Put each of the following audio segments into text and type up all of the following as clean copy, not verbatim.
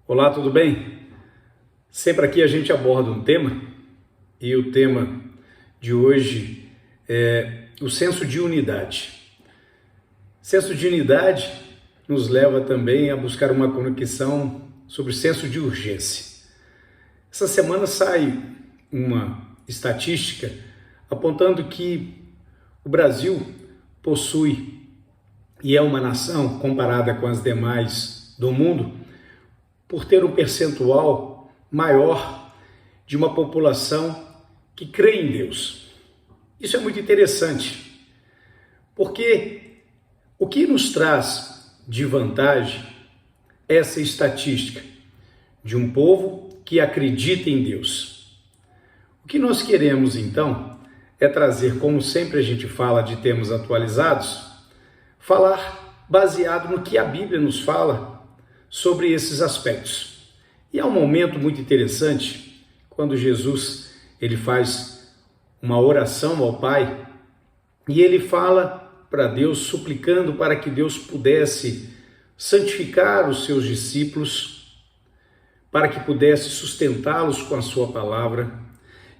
Olá, tudo bem? Sempre aqui a gente aborda um tema e o tema de hoje é o senso de unidade. Senso de unidade nos leva também a buscar uma conexão sobre o senso de urgência. Essa semana sai uma estatística apontando que o Brasil possui, e é uma nação comparada com as demais do mundo, por ter um percentual maior de uma população que crê em Deus. Isso é muito interessante, porque o que nos traz de vantagem é essa estatística de um povo que acredita em Deus. O que nós queremos, então, é trazer, como sempre a gente fala de temas atualizados, falar baseado no que a Bíblia nos fala sobre esses aspectos. E é um momento muito interessante quando Jesus ele faz uma oração ao Pai e ele fala para Deus, suplicando para que Deus pudesse santificar os seus discípulos, para que pudesse sustentá-los com a sua palavra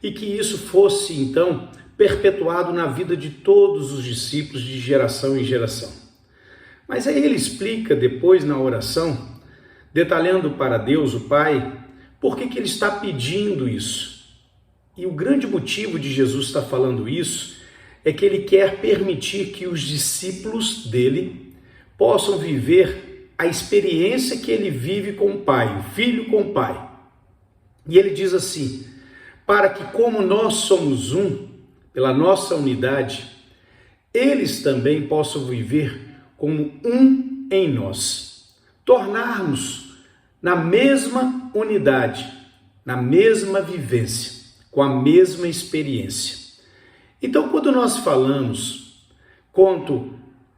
e que isso fosse então perpetuado na vida de todos os discípulos de geração em geração. Mas aí ele explica depois na oração, detalhando para Deus, o Pai, por que ele está pedindo isso. E o grande motivo de Jesus estar falando isso é que ele quer permitir que os discípulos dele possam viver a experiência que ele vive com o Pai, o Filho com o Pai. E ele diz assim, para que como nós somos um, pela nossa unidade, eles também possam viver como um em nós. Tornarmos na mesma unidade, na mesma vivência, com a mesma experiência. Então, quando nós falamos quanto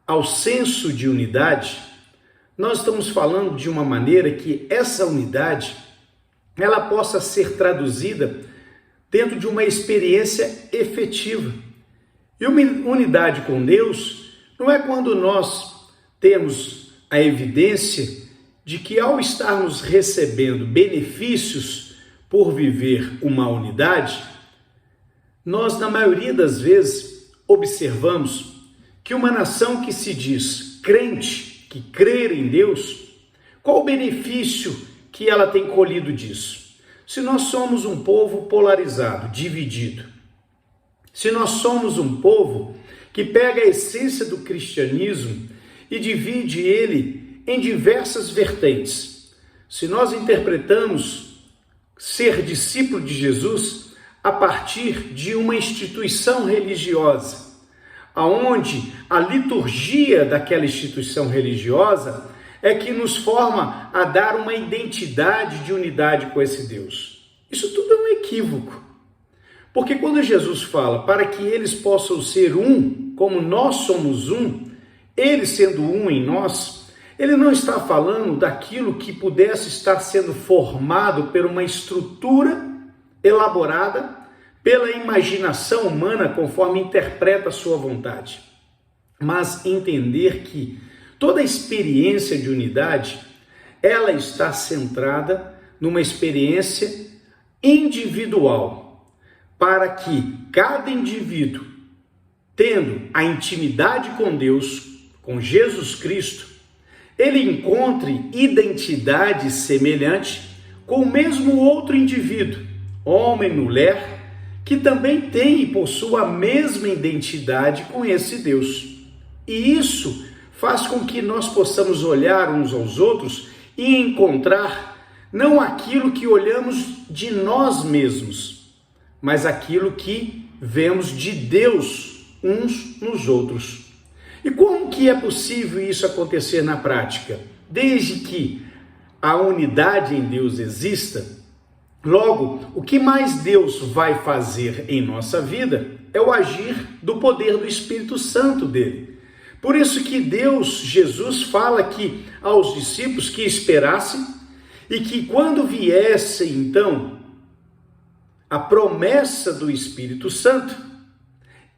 ao senso de unidade, nós estamos falando de uma maneira que essa unidade ela possa ser traduzida dentro de uma experiência efetiva. E uma unidade com Deus não é quando nós temos a evidência de que ao estarmos recebendo benefícios por viver uma unidade, nós na maioria das vezes observamos que uma nação que se diz crente, que crê em Deus, qual o benefício que ela tem colhido disso? Se nós somos um povo polarizado, dividido, se nós somos um povo que pega a essência do cristianismo e divide ele em diversas vertentes. Se nós interpretamos ser discípulo de Jesus a partir de uma instituição religiosa, aonde a liturgia daquela instituição religiosa é que nos forma a dar uma identidade de unidade com esse Deus. Isso tudo é um equívoco. Porque quando Jesus fala para que eles possam ser um, como nós somos um, eles sendo um em nós, ele não está falando daquilo que pudesse estar sendo formado por uma estrutura elaborada pela imaginação humana conforme interpreta a sua vontade. Mas entender que toda a experiência de unidade, ela está centrada numa experiência individual, para que cada indivíduo, tendo a intimidade com Deus, com Jesus Cristo, ele encontre identidade semelhante com o mesmo outro indivíduo, homem, mulher, que também tem e possua a mesma identidade com esse Deus. E isso faz com que nós possamos olhar uns aos outros e encontrar não aquilo que olhamos de nós mesmos, mas aquilo que vemos de Deus uns nos outros. E como que é possível isso acontecer na prática? Desde que a unidade em Deus exista, logo, o que mais Deus vai fazer em nossa vida é o agir do poder do Espírito Santo dele. Por isso que Deus, Jesus, fala aqui aos discípulos que esperassem e que quando viesse, então, a promessa do Espírito Santo,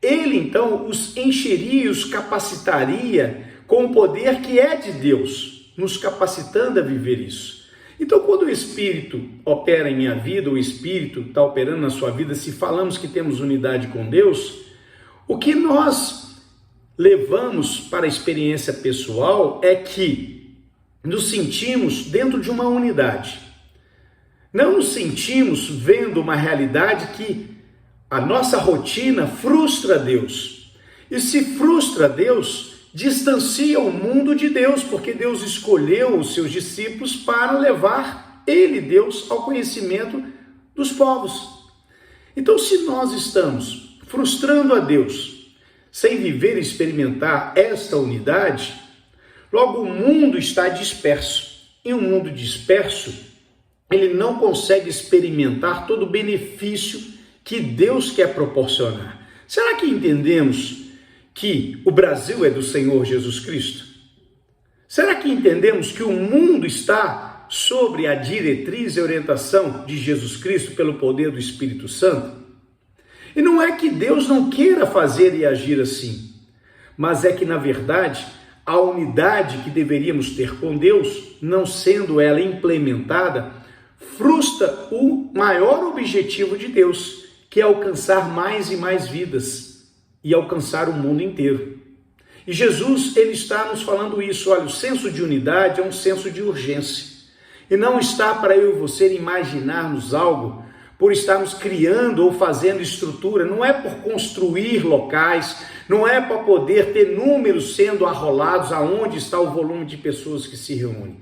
ele, então, os encheria e os capacitaria com o poder que é de Deus, nos capacitando a viver isso. Então, quando o Espírito opera em minha vida, o Espírito está operando na sua vida, se falamos que temos unidade com Deus, o que nós levamos para a experiência pessoal é que nos sentimos dentro de uma unidade. Não nos sentimos vendo uma realidade que a nossa rotina frustra Deus. E se frustra Deus, distancia o mundo de Deus, porque Deus escolheu os seus discípulos para levar ele, Deus, ao conhecimento dos povos. Então, se nós estamos frustrando a Deus, sem viver e experimentar esta unidade, logo o mundo está disperso. E um mundo disperso, ele não consegue experimentar todo o benefício que Deus quer proporcionar. Será que entendemos que o Brasil é do Senhor Jesus Cristo? Será que entendemos que o mundo está sobre a diretriz e orientação de Jesus Cristo pelo poder do Espírito Santo? E não é que Deus não queira fazer e agir assim, mas é que, na verdade, a unidade que deveríamos ter com Deus, não sendo ela implementada, frustra o maior objetivo de Deus, que é alcançar mais e mais vidas e alcançar o mundo inteiro. E Jesus, ele está nos falando isso. Olha, o senso de unidade é um senso de urgência. E não está para eu e você imaginarmos algo por estarmos criando ou fazendo estrutura. Não é por construir locais, não é para poder ter números sendo arrolados aonde está o volume de pessoas que se reúnem.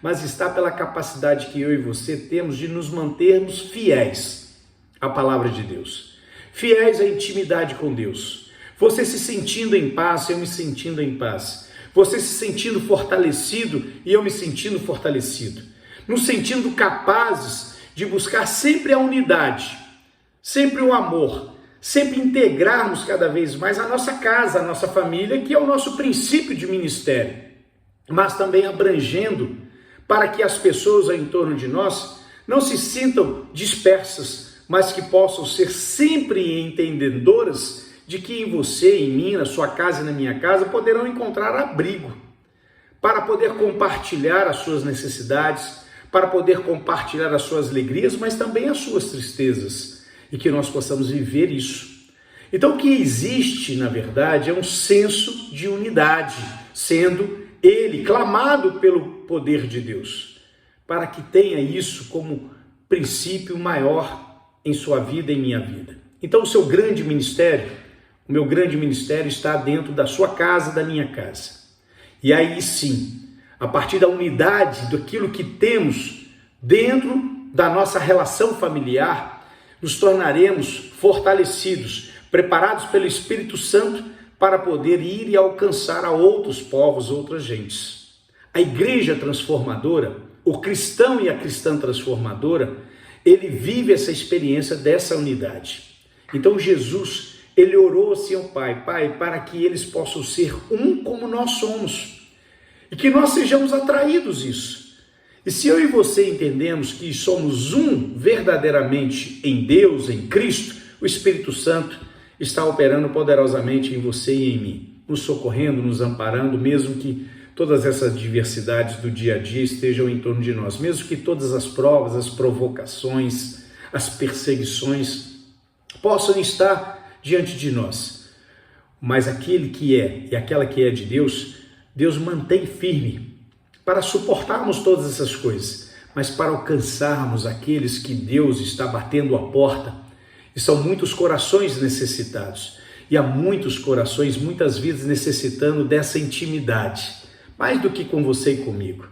Mas está pela capacidade que eu e você temos de nos mantermos fiéis à palavra de Deus. Fiéis à intimidade com Deus. Você se sentindo em paz, eu me sentindo em paz. Você se sentindo fortalecido e eu me sentindo fortalecido. Nos sentindo capazes de buscar sempre a unidade, sempre o amor, sempre integrarmos cada vez mais a nossa casa, a nossa família, que é o nosso princípio de ministério, mas também abrangendo para que as pessoas em torno de nós não se sintam dispersas, mas que possam ser sempre entendedoras de que em você, em mim, na sua casa e na minha casa, poderão encontrar abrigo para poder compartilhar as suas necessidades, para poder compartilhar as suas alegrias, mas também as suas tristezas, e que nós possamos viver isso. Então, o que existe, na verdade, é um senso de unidade, sendo ele clamado pelo poder de Deus, para que tenha isso como princípio maior em sua vida e em minha vida. Então, o seu grande ministério, o meu grande ministério está dentro da sua casa, da minha casa. E aí sim, a partir da unidade daquilo que temos dentro da nossa relação familiar, nos tornaremos fortalecidos, preparados pelo Espírito Santo para poder ir e alcançar a outros povos, outras gentes. A igreja transformadora, o cristão e a cristã transformadora, ele vive essa experiência dessa unidade. Então Jesus, ele orou assim ao Pai, Pai, para que eles possam ser um como nós somos, e que nós sejamos atraídos isso. E se eu e você entendemos que somos um verdadeiramente em Deus, em Cristo, o Espírito Santo está operando poderosamente em você e em mim, nos socorrendo, nos amparando, mesmo que todas essas diversidades do dia a dia estejam em torno de nós, mesmo que todas as provas, as provocações, as perseguições possam estar diante de nós. Mas aquele que é e aquela que é de Deus, Deus mantém firme para suportarmos todas essas coisas, mas para alcançarmos aqueles que Deus está batendo a porta. E são muitos corações necessitados. E há muitos corações, muitas vidas necessitando dessa intimidade. Mais do que com você e comigo,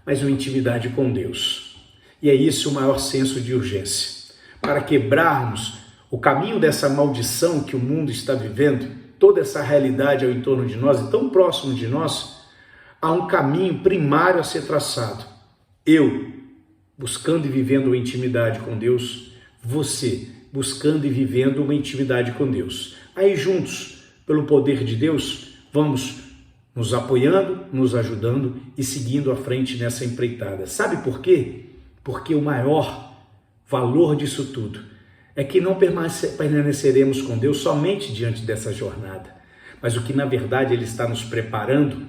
mas uma intimidade com Deus. E é esse o maior senso de urgência. Para quebrarmos o caminho dessa maldição que o mundo está vivendo, toda essa realidade ao entorno de nós e tão próximo de nós, há um caminho primário a ser traçado. Eu, buscando e vivendo uma intimidade com Deus, você, buscando e vivendo uma intimidade com Deus. Aí juntos, pelo poder de Deus, vamos nos apoiando, nos ajudando e seguindo à frente nessa empreitada. Sabe por quê? Porque o maior valor disso tudo é que não permaneceremos com Deus somente diante dessa jornada, mas o que na verdade Ele está nos preparando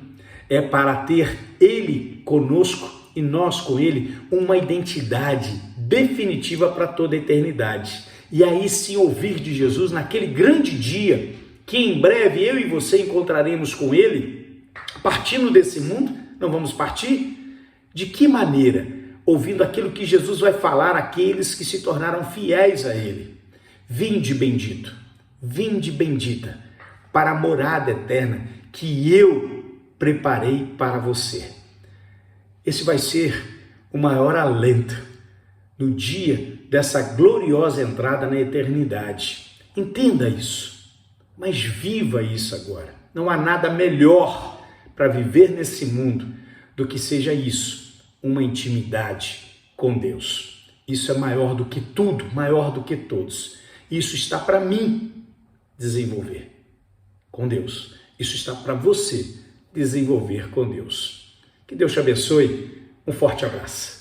é para ter Ele conosco e nós com Ele uma identidade definitiva para toda a eternidade. E aí sim ouvir de Jesus naquele grande dia, que em breve eu e você encontraremos com Ele, partindo desse mundo, não vamos partir? De que maneira? Ouvindo aquilo que Jesus vai falar àqueles que se tornaram fiéis a Ele. Vinde bendito, vinde bendita, para a morada eterna que eu preparei para você. Esse vai ser o maior alento no dia dessa gloriosa entrada na eternidade. Entenda isso, mas viva isso agora. Não há nada melhor para viver nesse mundo do que seja isso, uma intimidade com Deus. Isso é maior do que tudo, maior do que todos. Isso está para mim desenvolver com Deus. Isso está para você desenvolver com Deus. Que Deus te abençoe. Um forte abraço.